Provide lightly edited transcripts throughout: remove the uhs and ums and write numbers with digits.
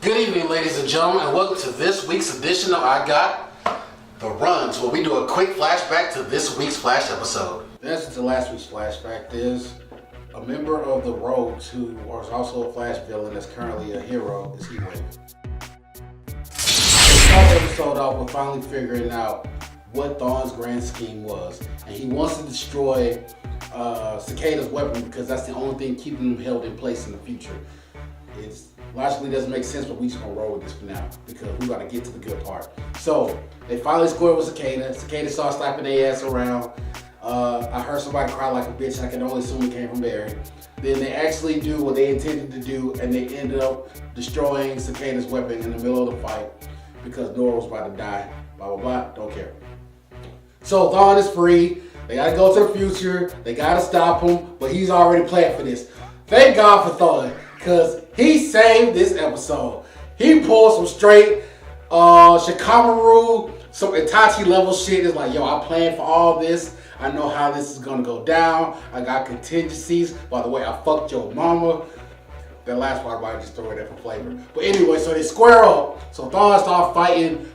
Good evening, ladies and gentlemen, and welcome to this week's edition of I Got the Runs, where we do a quick flashback to this week's Flash episode. The answer to last week's flashback is a member of the Rogues who was also a Flash villain that's currently a hero is Heatwave. We start the episode off with finally figuring out what Thawne's grand scheme was, and he wants to destroy Cicada's weapon because that's the only thing keeping him held in place in the future. It logically doesn't make sense, but we just gonna roll with this for now because we gotta get to the good part. So they finally scored with Cicada. Cicada started slapping their ass around. I heard somebody cry like a bitch. I can only assume it came from Barry. Then they actually do what they intended to do, and they ended up destroying Cicada's weapon in the middle of the fight because Nora was about to die. Blah blah blah. Don't care. So Thawne is free. They gotta go to the future. They gotta stop him, but he's already planned for this. Thank God for Thawne, because he saved this episode. He pulled some straight Shikamaru, some Itachi level shit. It's like, yo, I planned for all this. I know how this is gonna go down. I got contingencies. By the way, I fucked your mama. That last part, I just throw it there for flavor. But anyway, so they square up. So Thawne start fighting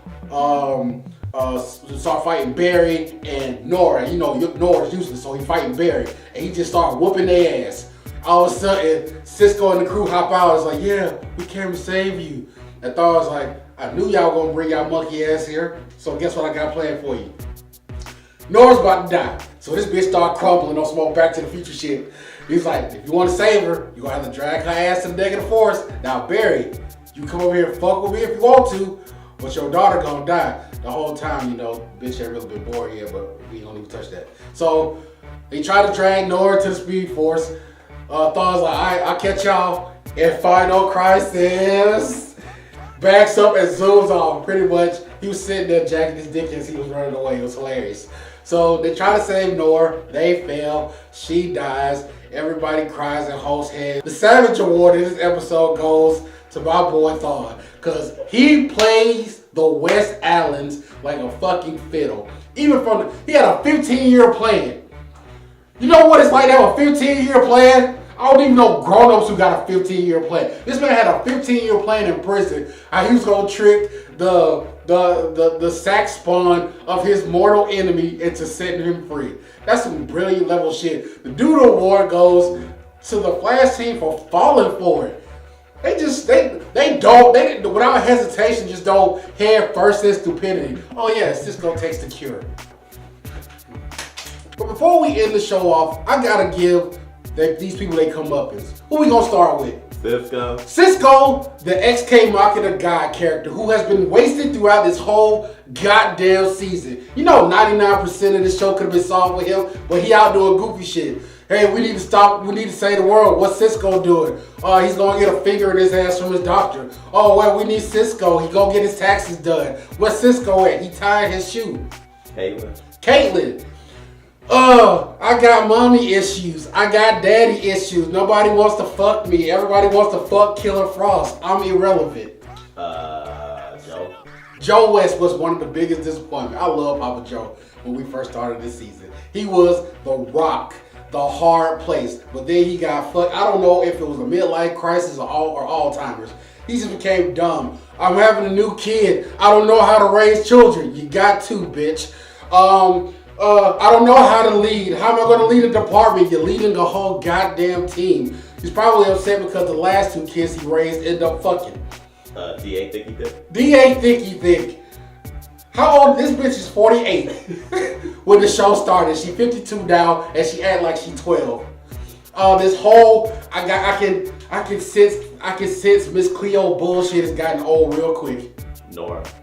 Barry and Nora. You know, Nora's useless, so he fighting Barry. And he just started whooping their ass. All of a sudden, Cisco and the crew hop out. It's like, yeah, we came to save you. And Thawne's like, I knew y'all gonna bring y'all monkey ass here. So guess what I got planned for you? Nora's about to die. So this bitch start crumbling on some more Back to the Future shit. He's like, if you want to save her, you're gonna have to drag her ass to the negative force. Now, Barry, you come over here and fuck with me if you want to, but your daughter gonna die. The whole time, you know, bitch ain't really been born yet, but we don't even touch that. So they try to drag Nora to the Speed Force. Thawne's like, alright, I'll catch y'all in Final Crisis. Backs up and zooms off. Pretty much, he was sitting there jacking his dick as he was running away. It was hilarious. So they try to save Nora. They fail. She dies. Everybody cries and holds hands. The Savage Award in this episode goes to my boy Thawne, because he plays the West Allens like a fucking fiddle. Even he had a 15-year plan. You know what it's like to have a 15-year plan? I don't even know grown-ups who got a 15-year plan. This man had a 15-year plan in prison. How he was gonna trick the sack spawn of his mortal enemy into setting him free. That's some brilliant level shit. The Dude Award goes to the Flash team for falling for it. They don't without hesitation just don't head first in stupidity. Oh yeah, Cisco takes the cure. But before we end the show off, I gotta give these people they come up as. Who we gonna start with? Cisco, the XK Machina God character who has been wasted throughout this whole goddamn season. You know 99% of this show could have been solved with him, but he out doing goofy shit. Hey, we need to stop, we need to save the world. What's Cisco doing? He's gonna get a finger in his ass from his doctor. Oh, well, we need Cisco. He gonna get his taxes done. Where's Cisco at? He tied his shoe. Caitlin. I got mommy issues. I got daddy issues. Nobody wants to fuck me. Everybody wants to fuck Killer Frost. I'm irrelevant. Joe. Joe West was one of the biggest disappointments. I love Papa Joe when we first started this season. He was the rock, the hard place. But then he got fucked. I don't know if it was a midlife crisis or Alzheimer's. He just became dumb. I'm having a new kid. I don't know how to raise children. You got to, bitch. I don't know how to lead. How am I going to lead a department? You're leading a whole goddamn team. He's probably upset because the last two kids he raised ended up fucking. D.A. Thicky Thick. D.A. Thicky Thick. How old? This bitch is 48 when the show started. She 52 now, and she act like she 12. This whole I can sense Miss Cleo bullshit has gotten old real quick.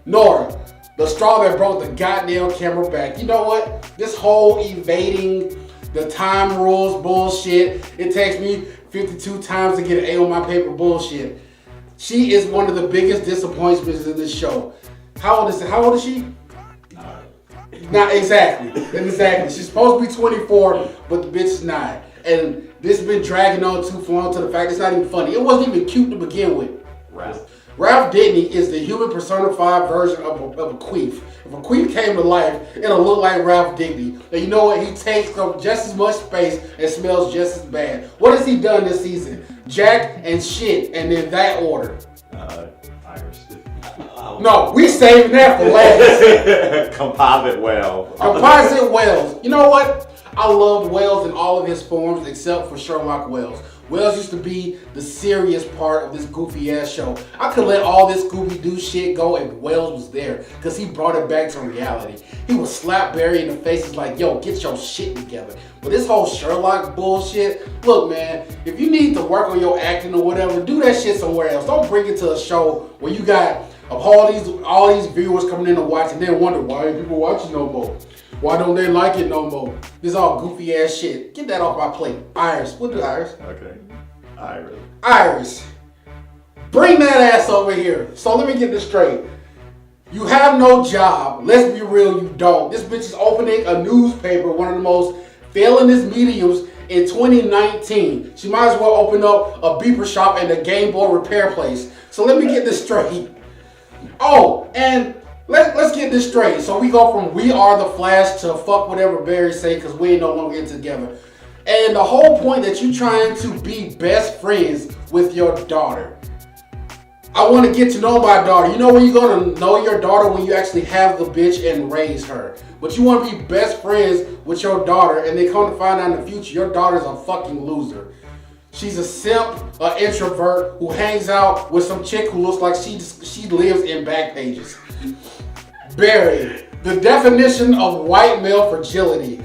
Nora. The straw that broke the goddamn camera back. You know what? This whole evading the time rules bullshit. It takes me 52 times to get an A on my paper bullshit. She is one of the biggest disappointments in this show. How old is she? Not exactly. She's supposed to be 24, but the bitch is 9. And this has been dragging on too long to the fact it's not even funny. It wasn't even cute to begin with. Ralph Dibny is the human personified version of a queef. If a queef came to life, it'll look like Ralph Dibny. And you know what? He takes up just as much space and smells just as bad. What has he done this season? Jack, and shit, and then that order. Iris. No, we saving that for last. Composite whale. Composite Wells. You know what? I loved Wells in all of his forms except for Sherlock Wells. Wells used to be the serious part of this goofy ass show. I could let all this Scooby-Doo shit go if Wells was there, because he brought it back to reality. He would slap Barry in the face, he's like, yo, get your shit together. But this whole Sherlock bullshit, look man, if you need to work on your acting or whatever, do that shit somewhere else. Don't bring it to a show where you got all these viewers coming in to watch and then wonder why ain't people watching no more. Why don't they like it no more? This all goofy ass shit. Get that off my plate. Iris. We'll do Iris. Okay. Iris. Iris. Bring that ass over here. So let me get this straight. You have no job. Let's be real, you don't. This bitch is opening a newspaper, one of the most failingest mediums in 2019. She might as well open up a beeper shop and a Game Boy repair place. So let me get this straight. Oh, and let's get this straight. So we go from We Are the Flash to fuck whatever Barry say because we ain't no longer in together. And the whole point that you trying to be best friends with your daughter. I want to get to know my daughter. You know when you're going to know your daughter when you actually have the bitch and raise her. But you want to be best friends with your daughter and they come to find out in the future your daughter's a fucking loser. She's a simp, an introvert who hangs out with some chick who looks like she lives in back pages. Barry, the definition of white male fragility.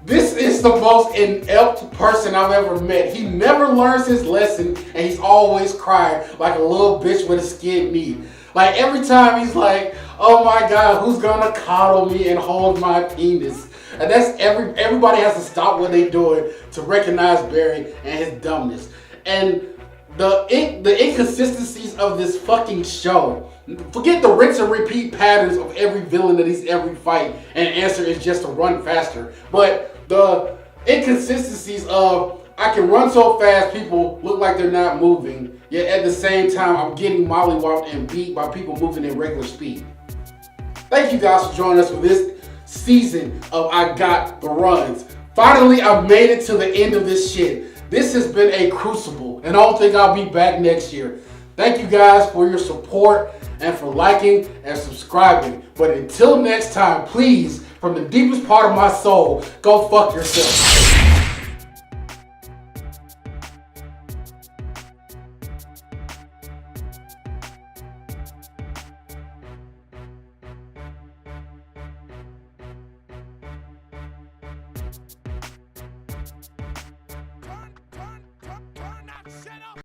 This is the most inept person I've ever met. He never learns his lesson and he's always crying like a little bitch with a skinned knee. Like every time he's like, oh my God, who's gonna coddle me and hold my penis? And that's everybody has to stop what they're doing to recognize Barry and his dumbness. And the inconsistencies of this fucking show. Forget the rinse and repeat patterns of every villain that he's every fight, and the answer is just to run faster. But the inconsistencies of I can run so fast people look like they're not moving, yet at the same time I'm getting mollywopped and beat by people moving at regular speed. Thank you guys for joining us for this season of I Got the Runs. Finally, I've made it to the end of this shit. This has been a crucible, and I don't think I'll be back next year. Thank you guys for your support and for liking and subscribing. But until next time, please, from the deepest part of my soul, go fuck yourself.